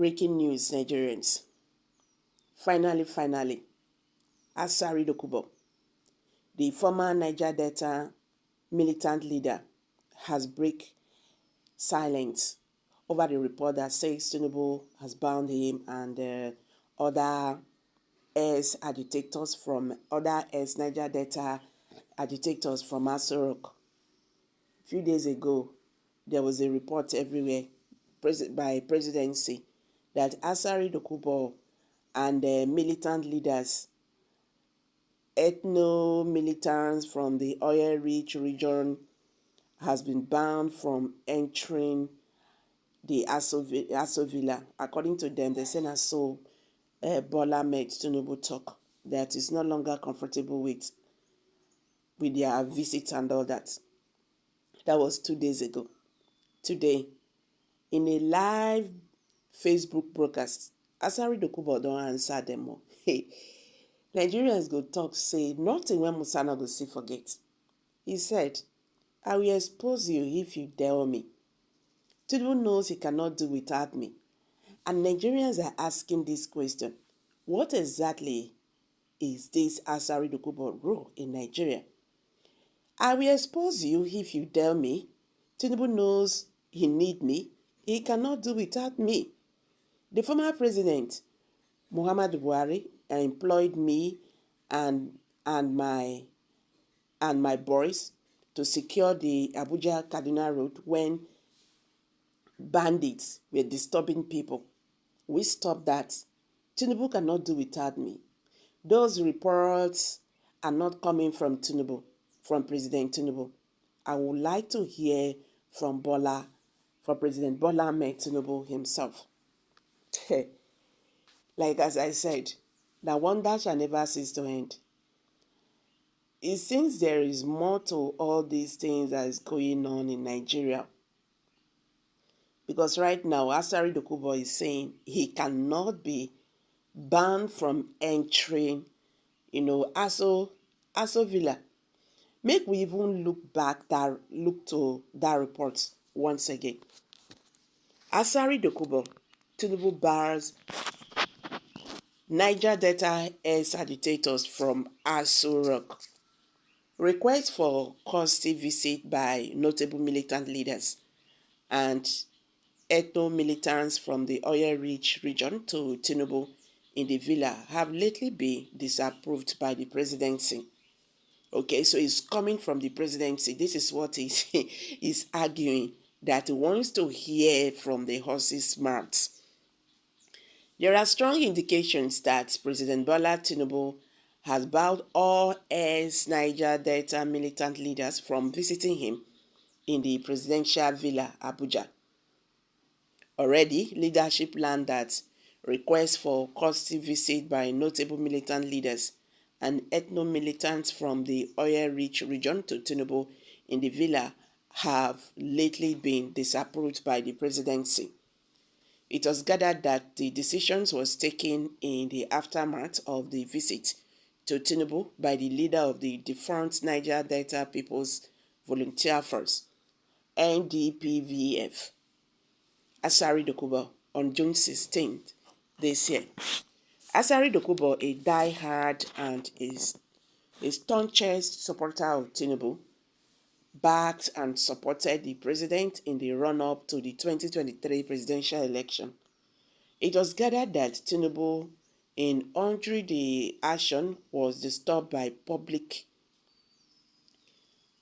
Breaking news, Nigerians. Finally, Asari-Dokubo, the former Niger Delta militant leader, has break silence over the report that says Tinubu has bound him and other ex-agitators from other ex-Niger Delta agitators from Asari-Dokubo. A few days ago, there was a report everywhere by Presidency that Asari-Dokubo and militant leaders, ethno-militants from the oil-rich region, has been banned from entering the Aso Villa. According to them, they say so Bola Ahmed Tinubu talk that is no longer comfortable with their visit and all that. That was 2 days ago. Today, in a live Facebook broadcast, Asari-Dokubo don't answer them all. Hey, Nigerians go talk say nothing when Musana go see forget. He said, I will expose you if you tell me. Tinubu knows he cannot do without me. And Nigerians are asking this question. What exactly is this Asari-Dokubo role in Nigeria? I will expose you if you tell me. Tinubu knows he need me. He cannot do without me. The former president, Muhammadu Buhari, employed me and my boys to secure the Abuja-Kaduna road when bandits were disturbing people. We stopped that. Tinubu cannot do without me. Those reports are not coming from Tinubu, from President Tinubu. I would like to hear from President Bola Ahmed Tinubu himself. Like as I said, the wonder shall never cease to end. It seems there is more to all these things that is going on in Nigeria. Because right now, Asari-Dokubo is saying he cannot be banned from entering, Aso Villa. Make we even look to that report once again. Asari-Dokubo, Tinubu bars Niger Delta ex-agitators from Asari-Dokubo. Request for courtesy visit by notable militant leaders and ethno-militants from the oil-rich region to Tinubu in the villa have lately been disapproved by the presidency. Okay, so it's coming from the presidency. This is what he's arguing, that he wants to hear from the horse's mouths. There are strong indications that President Bola Tinubu has barred all ex-Niger Delta militant leaders from visiting him in the presidential villa, Abuja. Already, leadership learned that requests for courtesy visit by notable militant leaders and ethno-militants from the oil-rich region to Tinubu in the villa have lately been disapproved by the presidency. It was gathered that the decisions was taken in the aftermath of the visit to Tinubu by the leader of the defunct Niger Delta People's Volunteer Force, NDPVF, Asari-Dokubo, on June 16th this year. Asari-Dokubo, a die-hard and is a staunchest supporter of Tinubu, backed and supported the president in the run-up to the 2023 presidential election. It was gathered that Tinubu, in entering the action, was disturbed by public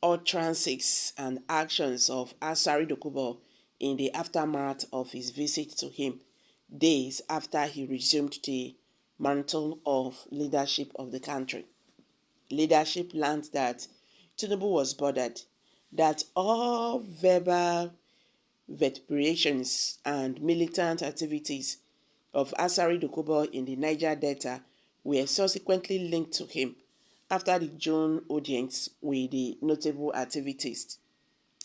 utterances and actions of Asari-Dokubo in the aftermath of his visit to him, days after he resumed the mantle of leadership of the country. Leadership learned that Tinubu was bothered that all verbal vituperations and militant activities of Asari-Dokubo in the Niger Delta were subsequently linked to him after the June audience with the notable activist.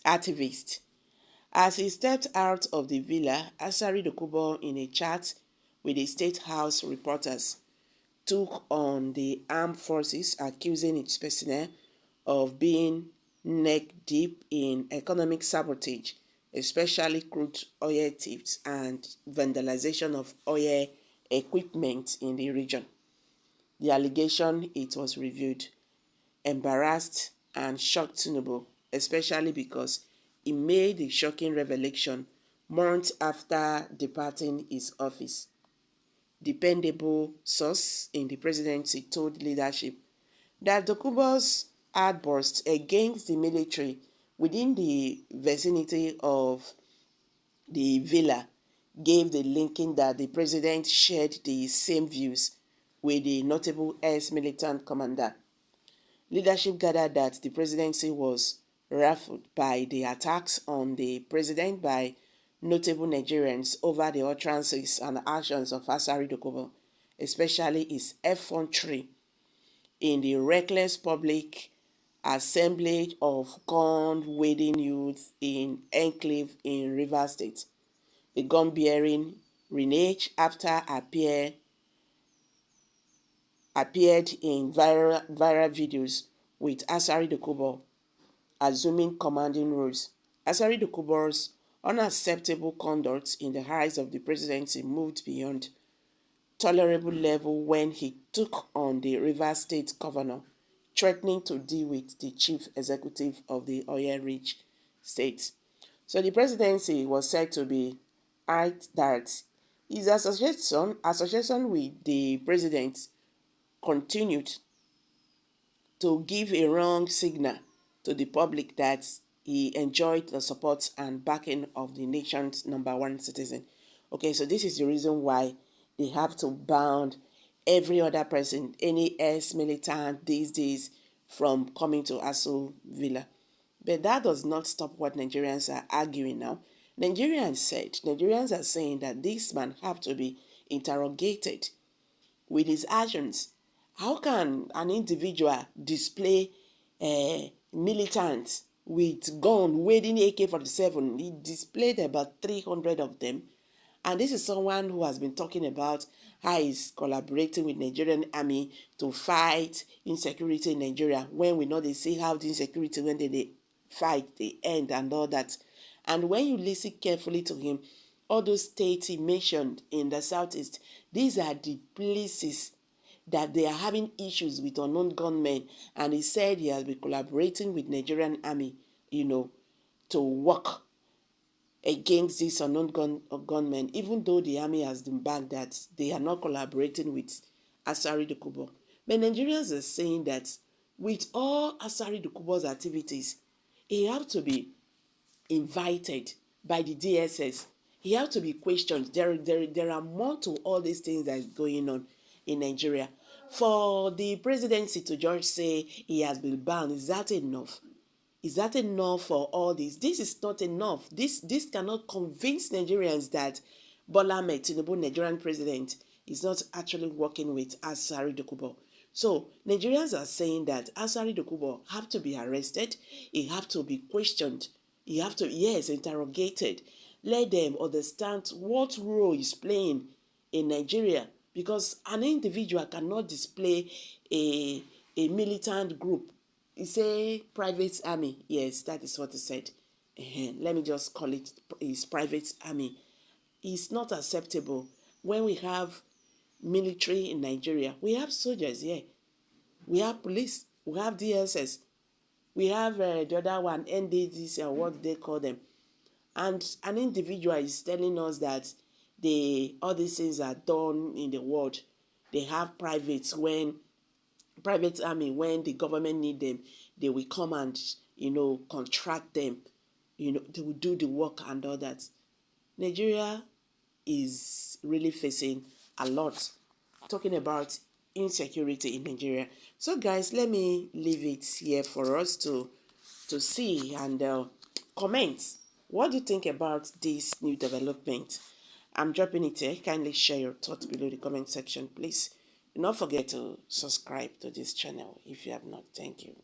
As he stepped out of the villa, Asari-Dokubo, in a chat with the State House reporters, took on the armed forces, accusing its personnel of being neck-deep in economic sabotage especially crude oil thefts and vandalization of oil equipment in the region. The allegation, it was reviewed, embarrassed and shocked Tinubu, especially because he made a shocking revelation months after departing his office. Dependable source in the presidency told leadership that Dokubo's outburst against the military within the vicinity of the villa gave the linking that the president shared the same views with the notable ex-militant commander. Leadership gathered that the presidency was ruffled by the attacks on the president by notable Nigerians over the utterances and actions of Asari-Dokubo, especially his effrontery in the reckless public assemblage of gun-wielding youth in Enclave in Rivers State. The gun-bearing reneged after appeared in viral videos with Asari-Dokubo assuming commanding roles. Asari-Dokubo's unacceptable conduct in the eyes of the presidency moved beyond tolerable level when he took on the Rivers State governor, threatening to deal with the chief executive of the oil-rich state. So the presidency was said to be at that his association with the president continued to give a wrong signal to the public that he enjoyed the support and backing of the nation's #1 citizen. Okay, so this is the reason why they have to ban every other person, any ex-militant these days, from coming to Aso Villa. But that does not stop what Nigerians are arguing now. Nigerians are saying that this man have to be interrogated with his actions. How can an individual display militants with gun wielding AK-47? He displayed about 300 of them. And this is someone who has been talking about how he's collaborating with Nigerian army to fight insecurity in Nigeria. When we know they see how the insecurity, when they fight, they end and all that. And when you listen carefully to him, all those states he mentioned in the southeast, these are the places that they are having issues with unknown gunmen. And he said he has been collaborating with Nigerian army, to work against these unknown gunmen, even though the army has been back that they are not collaborating with Asari-Dokubo. But Nigerians are saying that with all Asari-Dokubo's activities, he have to be invited by the DSS. He have to be questioned. There are more to all these things that is going on in Nigeria. For the presidency to just say he has been banned, is that enough? Is that enough for all this? This is not enough. This cannot convince Nigerians that Bola Ahmed Tinubu, Nigerian president, is not actually working with Asari-Dokubo. So Nigerians are saying that Asari-Dokubo have to be arrested. He have to be questioned. He have to, yes, interrogated. Let them understand what role he's playing in Nigeria, because an individual cannot display a militant group. It's a private army. Yes, that is what he said. Let me just call it his private army. It's not acceptable when we have military in Nigeria. We have soldiers here. We have police. We have DSS. We have the other one, NDDC, or what they call them. And an individual is telling us that all these things are done in the world. They have private army, when the government need them, they will come and contract them, they will do the work and all that. Nigeria is really facing a lot, talking about insecurity in Nigeria. So guys, let me leave it here for us to see and comment. What do you think about this new development? I'm dropping it here. Kindly share your thoughts below the comment section, please. Do not forget to subscribe to this channel if you have not. Thank you.